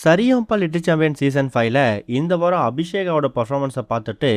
Sa Re Ga Ma Pa little champion season 5ல இந்த வாரம் அபிஷேகாவோட பர்ஃபார்மன்ஸை பார்த்துட்டு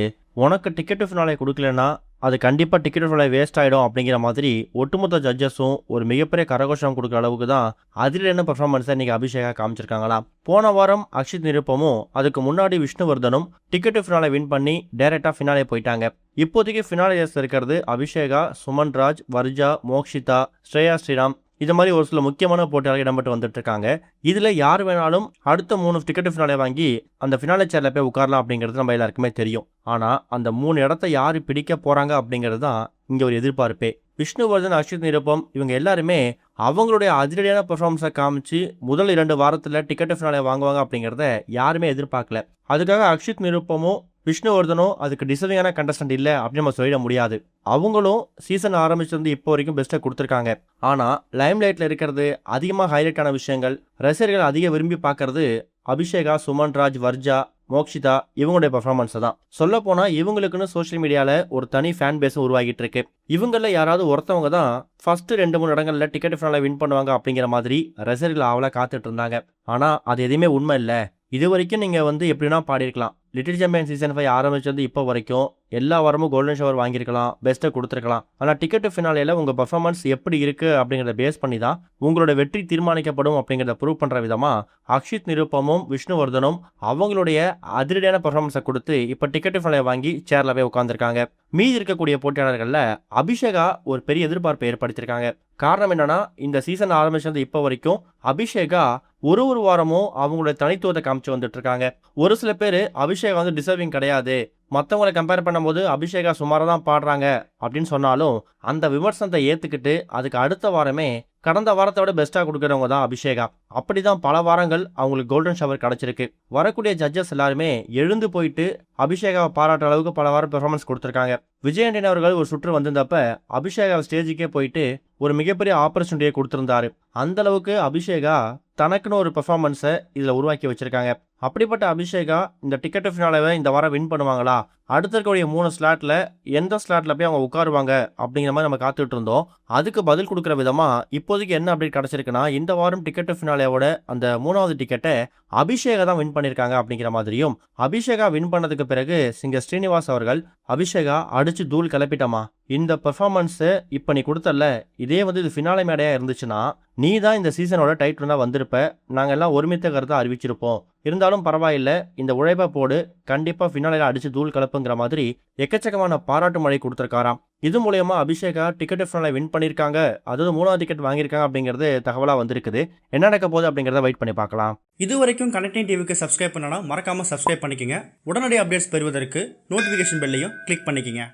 உனக்கு டிக்கெட் ஃபினாலே கொடுக்கலன்னா அது கண்டிப்பாக டிக்கெட் ஃபினாலே வேஸ்ட் ஆகிடும் அப்படிங்கிற மாதிரி ஒட்டுமொத்த ஜட்ஜஸும் ஒரு மிகப்பெரிய கரகோஷம் கொடுக்குற அளவுக்கு தான் அதிரடியான பர்ஃபார்மன்ஸை இன்றைக்கி அபிஷேகா காமிச்சிருக்காங்களாம். போன வாரம் அக்ஷித் நிருப்பமும் அதுக்கு முன்னாடி விஷ்ணுவர்தனும் டிக்கெட் ஃபினாலே வின் பண்ணி டைரெக்டாக ஃபினாலே போயிட்டாங்க. இப்போதைக்கு ஃபினாலேஸ் இருக்கிறது அபிஷேகா, சுமன் ராஜ், வர்ஜா, மோக்ஷிதா, ஸ்ரேயா ஸ்ரீராம், இது மாதிரி ஒரு சில முக்கியமான போட்டியாளர்கள் இடம்பெற்று வந்துட்டு இருக்காங்க. இதில் யார் வேணாலும் அடுத்த 3 டிக்கெட் ஃபினாலே வாங்கி அந்த ஃபினாலே சேரில் போய் உட்காரலாம் அப்படிங்கிறது நம்ம எல்லாருக்குமே தெரியும். ஆனால் அந்த 3 இடத்த யார் பிடிக்க போகிறாங்க அப்படிங்கிறது தான் இங்கே ஒரு எதிர்பார்ப்பே. விஷ்ணுவர்தன், அக்ஷித் நிருப்பம் இவங்க எல்லாருமே அவங்களுடைய அதிரடியான பெர்ஃபார்மன்ஸை காமிச்சு முதல் 2 வாரத்தில் டிக்கெட் ஃபினாலே வாங்குவாங்க அப்படிங்கிறத யாருமே எதிர்பார்க்கல. அதுக்காக அக்ஷித் நிருப்பமும் விஷ்ணுவர்தனும் அதுக்கு டிசர்விங்கான கண்டஸ்டன்ட் இல்லை அப்படின்னு நம்ம சொல்லிட முடியாது. அவங்களும் சீசன் ஆரம்பிச்சிருந்து இப்போ வரைக்கும் பெஸ்ட்டை கொடுத்துருக்காங்க. ஆனால் லைம்லைட்டில் இருக்கிறது அதிகமாக ஹைலைட்டான விஷயங்கள், ரசிகர்கள் அதிக விரும்பி பார்க்கறது அபிஷேகா, சுமன் ராஜ், வர்ஜா, மோக்ஷிதா இவங்களுடைய பர்ஃபார்மன்ஸை தான். சொல்ல போனால் இவங்களுக்குன்னு சோஷியல் மீடியாவில் ஒரு தனி ஃபேன் பேஸும் உருவாகிட்டு இருக்கு. இவங்களில் யாராவது ஒருத்தவங்க தான் ஃபர்ஸ்ட் 2-3 இடங்களில் டிக்கெட் ஃபினாலே வின் பண்ணுவாங்க அப்படிங்கிற மாதிரி ரசிகர்கள் ஆவலாக காத்துட்டு இருந்தாங்க. ஆனால் அது எதுவுமே உண்மை இல்லை. இது வரைக்கும் நீங்கள் எப்படின்னா பாடியிருக்கலாம். லிட்டில் சாம்பியன் சீசன் 5 ஆரம்பிச்சது இப்போ வரைக்கும் எல்லா வாரமும் கோல்டன் ஷவர் வாங்கியிருக்கலாம், பெஸ்ட்டை கொடுத்துருக்கலாம். ஆனால் டிக்கெட் ஃபினாலேயில் உங்கள் பர்ஃபார்மன்ஸ் எப்படி இருக்குது அப்படிங்கிறத பேஸ் பண்ணி தான் உங்களோட வெற்றி தீர்மானிக்கப்படும் அப்படிங்கிறத ப்ரூவ் பண்ணுற விதமாக அக்ஷித் நிருப்பமும் விஷ்ணுவர்தனும் அவங்களுடைய அதிரடியான பர்ஃபார்மன்ஸை கொடுத்து இப்போ டிக்கெட் ஃபினாலே வாங்கி சேரில் போய் உட்காந்துருக்காங்க. மீதி இருக்கக்கூடிய போட்டியாளர்களில் அபிஷேகா ஒரு பெரிய எதிர்பார்ப்பை ஏற்படுத்தியிருக்காங்க. காரணம் என்னன்னா, இந்த சீசன் ஆரம்பிச்சது இப்போ வரைக்கும் அபிஷேகா ஒரு வாரமும் அவங்களோட தனித்துவத்தை காமிச்சு வந்துட்டு இருக்காங்க. ஒரு சில பேர் அபிஷேகா டிசர்விங் கிடையாது, மற்றவங்களை கம்பேர் பண்ணும்போது அபிஷேகா சுமாராக தான் பாடுறாங்க அப்படின்னு சொன்னாலும் அந்த விமர்சனத்தை ஏற்றுக்கிட்டு அதுக்கு அடுத்த வாரமே கடந்த வாரத்தை விட பெஸ்ட்டாக கொடுக்குறவங்க தான் அபிஷேகா. அப்படி தான் பல வாரங்கள் அவங்களுக்கு கோல்டன் ஷவர் கிடச்சிருக்கு. வரக்கூடிய ஜட்ஜஸ் எல்லாருமே எழுந்து போயிட்டு அபிஷேகாவை பாராட்டுற அளவுக்கு பல வாரம் பெர்ஃபார்மன்ஸ் கொடுத்துருக்காங்க. விஜயாண்டியன் அவர்கள் ஒரு சுற்று வந்திருந்தப்ப அபிஷேகா ஸ்டேஜுக்கே போயிட்டு ஒரு மிகப்பெரிய ஆப்பர்ச்சுனிட்டியை கொடுத்துருந்தாரு. அந்த அளவுக்கு அபிஷேகா தனக்குன்னு ஒரு பெர்ஃபார்மன்ஸை இதில் உருவாக்கி வச்சிருக்காங்க. அப்படிப்பட்ட அபிஷேகா இந்த டிக்கெட் ஃபினாலேவை இந்த வாரம் வின் பண்ணுவாங்களா, அடுத்த இருக்கக்கூடிய 3 ஸ்லாட்டில் எந்த ஸ்லாட்டில் போய் அவங்க உட்காருவாங்க அப்படிங்கிற மாதிரி நம்ம காத்துட்டு இருந்தோம். அதுக்கு பதில் கொடுக்குற விதமாக இப்போதைக்கு என்ன அப்டேட் கிடச்சிருக்குன்னா, இந்த வாரம் டிக்கெட் ஃபினாலேவோட அந்த 3வது டிக்கெட்டை அபிஷேகா தான் வின் பண்ணியிருக்காங்க அப்படிங்கிற மாதிரியும், அபிஷேகா வின் பண்ணதுக்கு பிறகு சிங்கர் ஸ்ரீனிவாஸ் அவர்கள் அபிஷேகா அடிச்சு தூள் கிளப்பிட்டமா, இந்த பெர்ஃபார்மன்ஸை இப்போ நீ கொடுத்தல, இதே இது ஃபினாலே மேடையாக இருந்துச்சுன்னா நீ தான் இந்த சீசனோட டைட்டில் தான் வந்திருப்ப, நாங்கள் எல்லாம் ஒருமித்த கருத்தை அறிவிச்சிருப்போம், இருந்தாலும் பரவாயில்லை, இந்த உழைப்பை போடு, கண்டிப்பாக ஃபினாலையில் அடிச்சு தூள் கலப்புங்கிற மாதிரி எக்கச்சக்கமான பாராட்டு மழை கொடுத்துருக்காராம். இது மூலயமா அபிஷேகா டிக்கெட் ஃபினாலே வின் பண்ணியிருக்காங்க, அதாவது 3வது டிக்கெட் வாங்கியிருக்காங்க அப்படிங்கிறது தகவலாக வந்திருக்குது. என்ன நடக்க போகுது அப்படிங்கிறத வெயிட் பண்ணி பார்க்கலாம். இது வரைக்கும் கனெக்டிங் டிவிக்கு சப்ஸ்கிரைப் பண்ணனா மறக்காமல் சப்ஸ்கிரைப் பண்ணிக்கங்க. உடனடி அப்டேட்ஸ் பெறுவதற்கு நோட்டிஃபிகேஷன் பெல்லையும் கிளிக் பண்ணிக்கங்க.